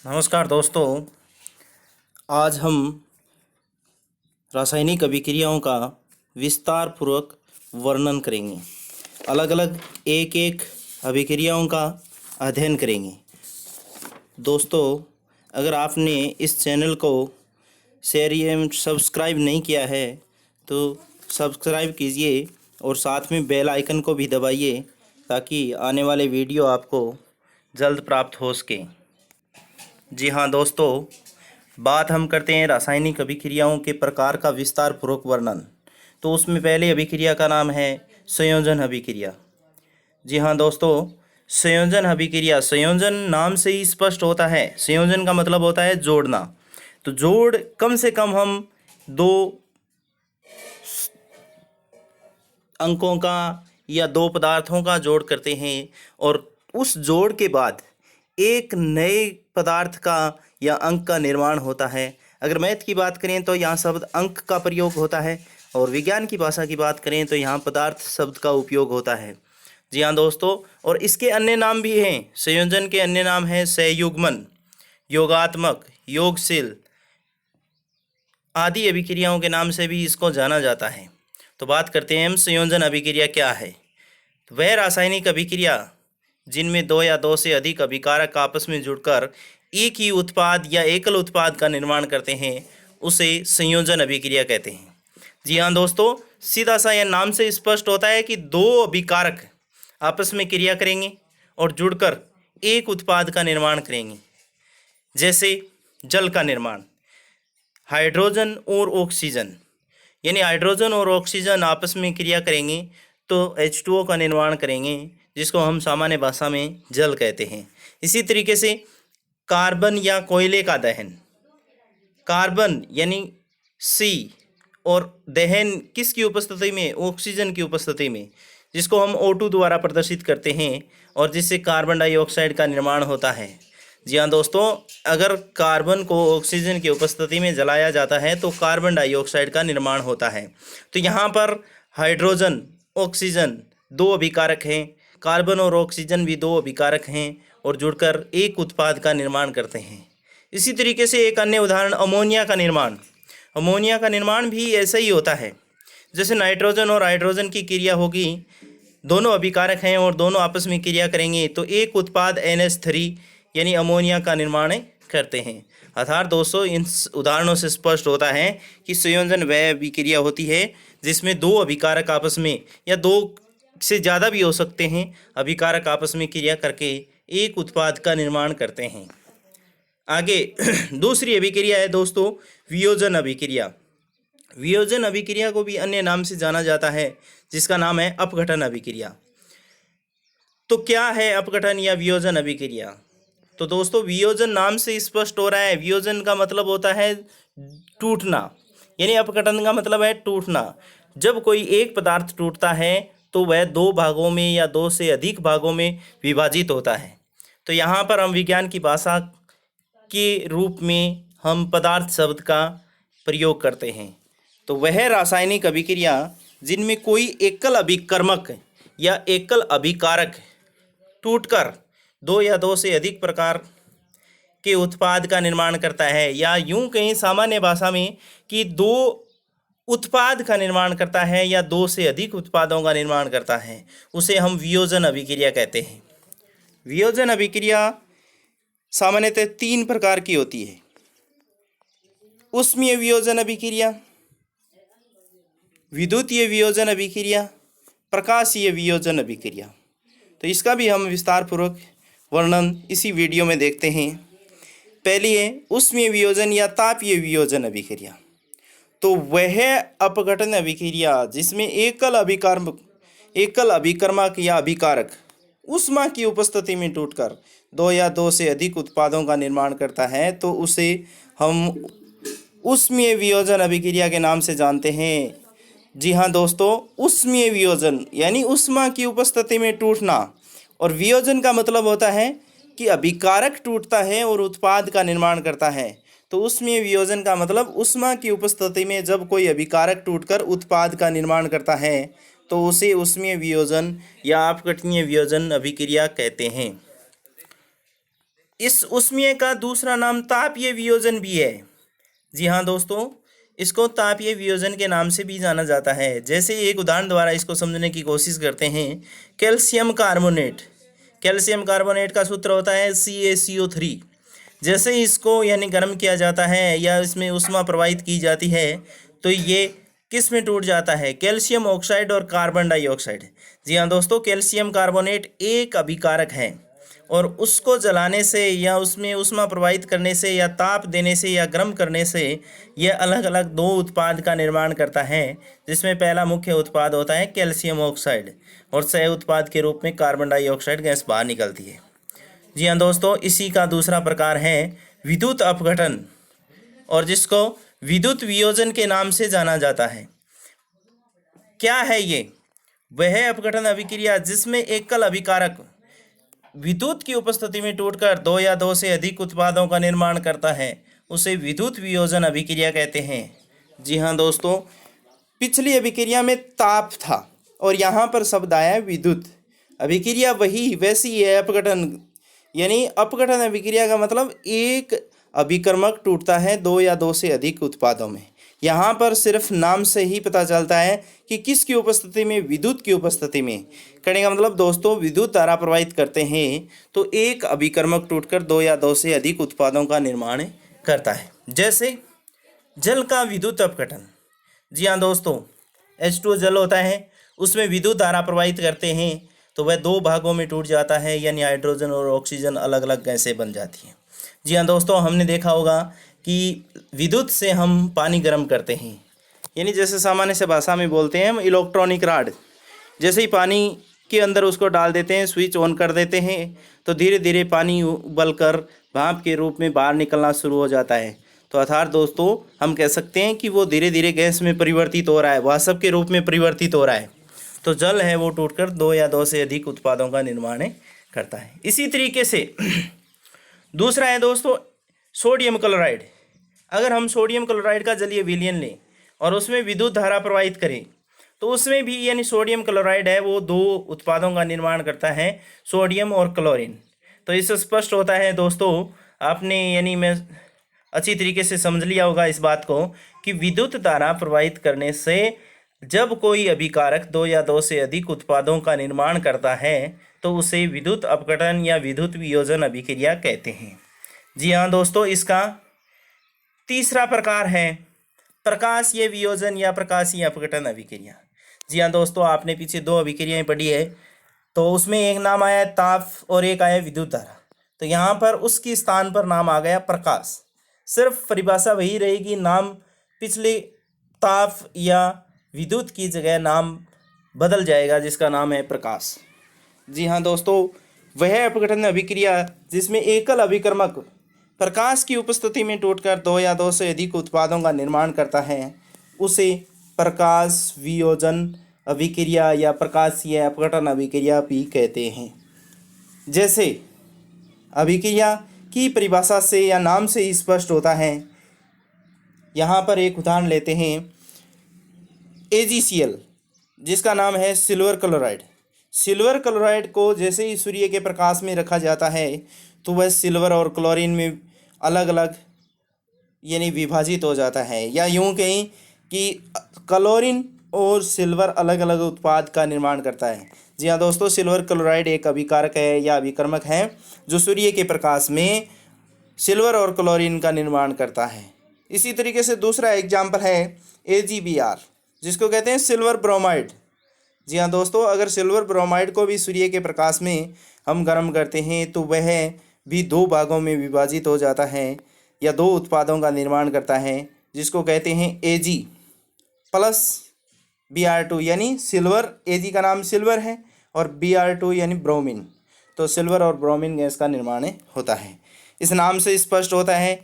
नमस्कार दोस्तों। आज हम रासायनिक अभिक्रियाओं का विस्तार पूर्वक वर्णन करेंगे। अलग अलग एक एक अभिक्रियाओं का अध्ययन करेंगे। दोस्तों, अगर आपने इस चैनल को शेयर एवं सब्सक्राइब नहीं किया है तो सब्सक्राइब कीजिए और साथ में बेल आइकन को भी दबाइए ताकि आने वाले वीडियो आपको जल्द प्राप्त हो सके। जी हाँ दोस्तों, बात हम करते हैं रासायनिक अभिक्रियाओं के प्रकार का विस्तार पूर्वक वर्णन। तो उसमें पहले अभिक्रिया का नाम है संयोजन अभिक्रिया। जी हाँ दोस्तों, संयोजन अभिक्रिया, संयोजन नाम से ही स्पष्ट होता है। संयोजन का मतलब होता है जोड़ना। तो जोड़ कम से कम हम दो अंकों का या दो पदार्थों का जोड़ करते हैं और उस जोड़ के बाद एक नए पदार्थ का या अंक का निर्माण होता है। अगर मैथ की बात करें तो यहाँ शब्द अंक का प्रयोग होता है और विज्ञान की भाषा की बात करें तो यहाँ पदार्थ शब्द का उपयोग होता है। जी हाँ दोस्तों, और इसके अन्य नाम भी हैं। संयोजन के अन्य नाम हैं सहयुग्मन, योगात्मक, योगशील आदि अभिक्रियाओं के नाम से भी इसको जाना जाता है। तो बात करते हैं हम संयोजन अभिक्रिया क्या है। तो वह रासायनिक अभिक्रिया जिनमें दो या दो से अधिक अभिकारक आपस में जुड़कर एक ही उत्पाद या एकल उत्पाद का निर्माण करते हैं उसे संयोजन अभिक्रिया कहते हैं। जी हाँ दोस्तों, सीधा सा यह नाम से स्पष्ट होता है कि दो अभिकारक आपस में क्रिया करेंगे और जुड़कर एक उत्पाद का निर्माण करेंगे। जैसे जल का निर्माण, हाइड्रोजन और ऑक्सीजन, यानी हाइड्रोजन और ऑक्सीजन आपस में क्रिया करेंगे तो H2O का निर्माण करेंगे, जिसको हम सामान्य भाषा में जल कहते हैं। इसी तरीके से कार्बन या कोयले का दहन, कार्बन यानी सी और दहन किसकी उपस्थिति में? ऑक्सीजन की उपस्थिति में, जिसको हम O2 द्वारा प्रदर्शित करते हैं और जिससे कार्बन डाइऑक्साइड का निर्माण होता है। जी हाँ दोस्तों, अगर कार्बन को ऑक्सीजन की उपस्थिति में जलाया जाता है तो कार्बन डाइऑक्साइड का निर्माण होता है। तो यहाँ पर हाइड्रोजन, ऑक्सीजन दो अभिकारक हैं, कार्बन और ऑक्सीजन भी दो अभिकारक हैं और जुड़कर एक उत्पाद का निर्माण करते हैं। इसी तरीके से एक अन्य उदाहरण अमोनिया का निर्माण। अमोनिया का निर्माण भी ऐसा ही होता है। जैसे नाइट्रोजन और हाइड्रोजन की क्रिया होगी, दोनों अभिकारक हैं और दोनों आपस में क्रिया करेंगे तो एक उत्पाद NH3 यानी अमोनिया का निर्माण करते हैं। अर्थात दोस्तों, इन उदाहरणों से स्पष्ट होता है कि संयोजन वह अभिक्रिया होती है जिसमें दो अभिकारक आपस में या दो से ज़्यादा भी हो सकते हैं अभिकारक आपस में क्रिया करके एक उत्पाद का निर्माण करते हैं। आगे दूसरी अभिक्रिया है दोस्तों वियोजन अभिक्रिया। वियोजन अभिक्रिया को भी अन्य नाम से जाना जाता है जिसका नाम है अपघटन अभिक्रिया। तो क्या है अपघटन या वियोजन अभिक्रिया? तो दोस्तों, वियोजन नाम से स्पष्ट हो रहा है। वियोजन का मतलब होता है टूटना, यानी अपघटन का मतलब है टूटना। जब कोई एक पदार्थ टूटता है तो वह दो भागों में या दो से अधिक भागों में विभाजित होता है। तो यहाँ पर हम विज्ञान की भाषा के रूप में हम पदार्थ शब्द का प्रयोग करते हैं। तो वह रासायनिक अभिक्रिया जिनमें कोई एकल अभिकर्मक या एकल अभिकारक टूटकर दो या दो से अधिक प्रकार के उत्पाद का निर्माण करता है, या यूं कहीं सामान्य भाषा में कि दो उत्पाद का निर्माण करता है या दो से अधिक उत्पादों का निर्माण करता है, उसे हम वियोजन अभिक्रिया कहते हैं। वियोजन अभिक्रिया सामान्यतः तीन प्रकार की होती है। ऊष्मीय वियोजन अभिक्रिया, विद्युतीय वियोजन अभिक्रिया, प्रकाशीय वियोजन अभिक्रिया। तो इसका भी हम विस्तार पूर्वक वर्णन इसी वीडियो में देखते हैं। पहली है ऊष्मीय वियोजन या तापीय वियोजन अभिक्रिया। तो वह अपघटन अभिक्रिया जिसमें एकल अभिकर्मक या अभिकारक ऊष्मा की उपस्थिति में टूटकर दो या दो से अधिक उत्पादों का निर्माण करता है तो उसे हम ऊष्मीय वियोजन अभिक्रिया के नाम से जानते हैं। जी हाँ दोस्तों, ऊष्मीय वियोजन यानी ऊष्मा की उपस्थिति में टूटना, और वियोजन का मतलब होता है कि अभिकारक टूटता है और उत्पाद का निर्माण करता है। तो ऊष्मीय वियोजन का मतलब ऊष्मा की उपस्थिति में जब कोई अभिकारक टूटकर उत्पाद का निर्माण करता है तो उसे ऊष्मीय वियोजन या अपघटनीय वियोजन अभिक्रिया कहते हैं। इस उष्मीय का दूसरा नाम तापीय वियोजन भी है। जी हाँ दोस्तों, इसको तापीय वियोजन के नाम से भी जाना जाता है। जैसे एक उदाहरण द्वारा इसको समझने की कोशिश करते हैं। कैल्शियम कार्बोनेट, कैल्शियम कार्बोनेट का सूत्र होता है CaCO3। जैसे इसको यानी गर्म किया जाता है या इसमें ऊष्मा प्रवाहित की जाती है तो ये किस में टूट जाता है, कैल्शियम ऑक्साइड और कार्बन डाइऑक्साइड। जी हाँ दोस्तों, कैल्शियम कार्बोनेट एक अभिकारक है और उसको जलाने से या उसमें ऊष्मा प्रवाहित करने से या ताप देने से या गर्म करने से यह अलग अलग दो उत्पाद का निर्माण करता है, जिसमें पहला मुख्य उत्पाद होता है कैल्शियम ऑक्साइड और सह उत्पाद के रूप में कार्बन डाइऑक्साइड गैस बाहर निकलती है। जी हाँ दोस्तों, इसी का दूसरा प्रकार है विद्युत अपघटन और जिसको विद्युत वियोजन के नाम से जाना जाता है। क्या है ये? वह अपघटन अभिक्रिया जिसमें एकल अभिकारक विद्युत की उपस्थिति में टूटकर दो या दो से अधिक उत्पादों का निर्माण करता है, उसे विद्युत वियोजन अभिक्रिया कहते हैं। जी हाँ दोस्तों, पिछली अभिक्रिया में ताप था और यहाँ पर शब्द आया विद्युत। अभिक्रिया वही वैसी है अपघटन, यानी अपघटन अभिक्रिया का मतलब एक अभिकर्मक टूटता है दो या दो से अधिक उत्पादों में। यहाँ पर सिर्फ नाम से ही पता चलता है कि किसकी उपस्थिति में, विद्युत की उपस्थिति में। कहने का मतलब दोस्तों, विद्युत धारा प्रवाहित करते हैं तो एक अभिकर्मक टूटकर दो या दो से अधिक उत्पादों का निर्माण करता है। जैसे जल का विद्युत अपघटन। जी हाँ दोस्तों, H2O जल होता है, उसमें विद्युत धारा प्रवाहित करते हैं तो वह दो भागों में टूट जाता है, यानी हाइड्रोजन और ऑक्सीजन अलग अलग गैसें बन जाती हैं। जी हाँ दोस्तों, हमने देखा होगा कि विद्युत से हम पानी गर्म करते हैं, यानी जैसे सामान्य से भाषा में बोलते हैं हम इलेक्ट्रॉनिक रॉड। जैसे ही पानी के अंदर उसको डाल देते हैं, स्विच ऑन कर देते हैं तो धीरे धीरे पानी उबलकर भाप के रूप में बाहर निकलना शुरू हो जाता है। तो अर्थात दोस्तों हम कह सकते हैं कि वो धीरे धीरे गैस में परिवर्तित हो रहा है, वाष्प के रूप में परिवर्तित हो रहा है। तो जल है वो टूटकर दो या दो से अधिक उत्पादों का निर्माण करता है। इसी तरीके से दूसरा है दोस्तों सोडियम क्लोराइड। अगर हम सोडियम क्लोराइड का जलीय विलयन लें और उसमें विद्युत धारा प्रवाहित करें तो उसमें भी यानी सोडियम क्लोराइड है वो दो उत्पादों का निर्माण करता है, सोडियम और क्लोरीन। तो इससे स्पष्ट होता है दोस्तों, आपने यानी मैं अच्छी तरीके से समझ लिया होगा इस बात को कि विद्युत धारा प्रवाहित करने से जब कोई अभिकारक दो या दो से अधिक उत्पादों का निर्माण करता है तो उसे विद्युत अपघटन या विद्युत वियोजन अभिक्रिया कहते हैं। जी हाँ दोस्तों, इसका तीसरा प्रकार है प्रकाशीय वियोजन या प्रकाशीय अपघटन अभिक्रिया। जी हाँ दोस्तों, आपने पीछे दो अभिक्रियाएं पढ़ी है तो उसमें एक नाम आया ताप और एक आया विद्युत धारा। तो यहाँ पर उसके स्थान पर नाम आ गया प्रकाश। सिर्फ परिभाषा वही रहेगी, नाम पिछले ताप या विद्युत की जगह नाम बदल जाएगा जिसका नाम है प्रकाश। जी हाँ दोस्तों, वह अपघटन अभिक्रिया जिसमें एकल अभिकर्मक प्रकाश की उपस्थिति में टूटकर दो या दो से अधिक उत्पादों का निर्माण करता है उसे प्रकाश वियोजन अभिक्रिया या प्रकाशीय अपघटन अभिक्रिया भी कहते हैं। जैसे अभिक्रिया की परिभाषा से या नाम से ही स्पष्ट होता है। यहाँ पर एक उदाहरण लेते हैं AgCl, जिसका नाम है सिल्वर क्लोराइड। सिल्वर क्लोराइड को जैसे ही सूर्य के प्रकाश में रखा जाता है तो वह सिल्वर और क्लोरीन में अलग अलग यानी विभाजित हो जाता है, या यूं कहें कि क्लोरीन और सिल्वर अलग अलग उत्पाद का निर्माण करता है। जी हाँ दोस्तों, सिल्वर क्लोराइड एक अभिकारक है या अभिकर्मक है जो सूर्य के प्रकाश में सिल्वर और क्लोरीन का निर्माण करता है। इसी तरीके से दूसरा एग्जाम्पल है AgBr, जिसको कहते हैं सिल्वर ब्रोमाइड। जी हाँ दोस्तों, अगर सिल्वर ब्रोमाइड को भी सूर्य के प्रकाश में हम गर्म करते हैं तो वह भी दो भागों में विभाजित हो जाता है या दो उत्पादों का निर्माण करता है, जिसको कहते हैं Ag प्लस Br2, यानी सिल्वर। Ag का नाम सिल्वर है और Br2 यानी ब्रोमीन। तो सिल्वर और ब्रोमीन गैस का निर्माण होता है। इस नाम से स्पष्ट होता है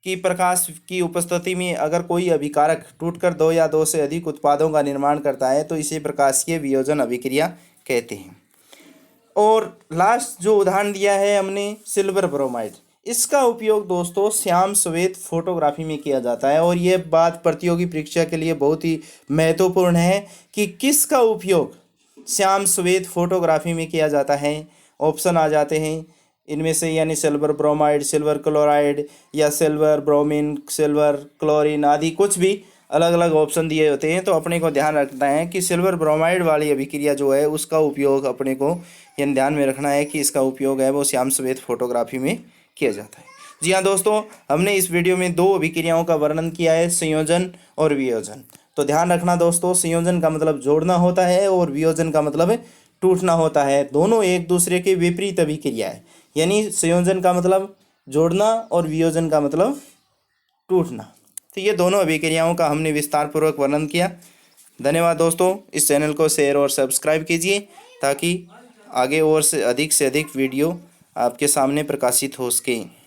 कि प्रकाश की उपस्थिति में अगर कोई अभिकारक टूटकर दो या दो से अधिक उत्पादों का निर्माण करता है तो इसे प्रकाशीय वियोजन अभिक्रिया कहते हैं। और लास्ट जो उदाहरण दिया है हमने सिल्वर ब्रोमाइड, इसका उपयोग दोस्तों श्याम श्वेत फोटोग्राफी में किया जाता है। और ये बात प्रतियोगी परीक्षा के लिए बहुत ही महत्वपूर्ण है कि किसका उपयोग श्याम श्वेत फोटोग्राफी में किया जाता है। ऑप्शन आ जाते हैं इनमें से यानी सिल्वर ब्रोमाइड, सिल्वर क्लोराइड या सिल्वर ब्रोमीन, सिल्वर क्लोरीन आदि कुछ भी अलग अलग ऑप्शन दिए होते हैं। तो अपने को ध्यान रखना है कि सिल्वर ब्रोमाइड वाली अभिक्रिया जो है उसका उपयोग अपने को यानी ध्यान में रखना है कि इसका उपयोग है वो श्याम सफेद फोटोग्राफी में किया जाता है। जी हाँ दोस्तों, हमने इस वीडियो में दो अभिक्रियाओं का वर्णन किया है, संयोजन और वियोजन। तो ध्यान रखना दोस्तों, संयोजन का मतलब जोड़ना होता है और वियोजन का मतलब टूटना होता है। दोनों एक दूसरे के विपरीत अभिक्रिया है, यानी संयोजन का मतलब जोड़ना और वियोजन का मतलब टूटना। तो ये दोनों अभिक्रियाओं का हमने विस्तार पूर्वक वर्णन किया। धन्यवाद दोस्तों। इस चैनल को शेयर और सब्सक्राइब कीजिए ताकि आगे और से अधिक वीडियो आपके सामने प्रकाशित हो सके।